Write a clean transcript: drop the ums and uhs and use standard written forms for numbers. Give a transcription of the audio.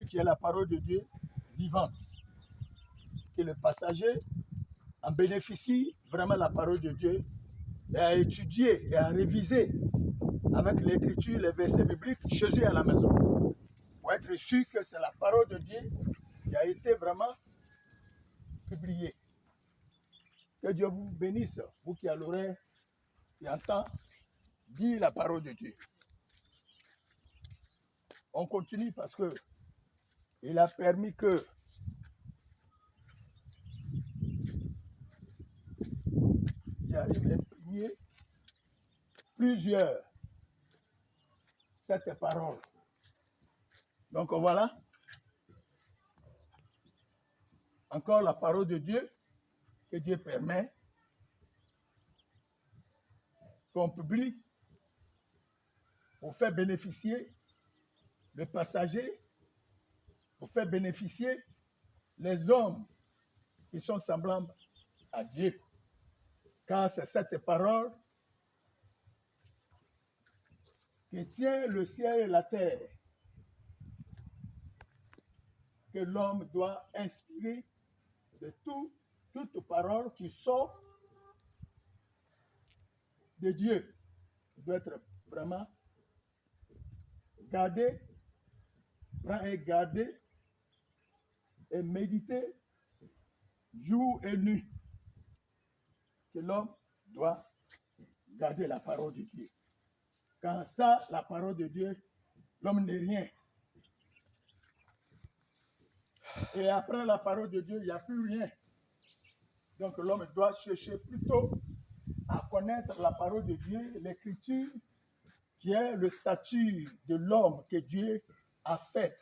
qui est la parole de Dieu vivante. Que le passager en bénéficie vraiment la parole de Dieu et à étudier et à réviser avec l'écriture, les versets bibliques, Jésus à la maison. Pour être sûr que c'est la parole de Dieu qui a été vraiment publiée. Que Dieu vous bénisse, vous qui avez l'oreille et entend dire la parole de Dieu. On continue parce que il a permis que j'arrive à imprimer plusieurs cette parole. Donc voilà, encore la parole de Dieu que Dieu permet qu'on publie pour faire bénéficier le passager, pour faire bénéficier les hommes qui sont semblables à Dieu. Car c'est cette parole qui tient le ciel et la terre que l'homme doit inspirer de toute parole qui sort de Dieu. Il doit être vraiment gardé, prend et gardé et médité jour et nuit. Que l'homme doit garder la parole de Dieu. Quand ça, la parole de Dieu, l'homme n'est rien. Et après la parole de Dieu, il n'y a plus rien. Donc l'homme doit chercher plutôt à connaître la parole de Dieu, l'écriture, qui est le statut de l'homme que Dieu a fait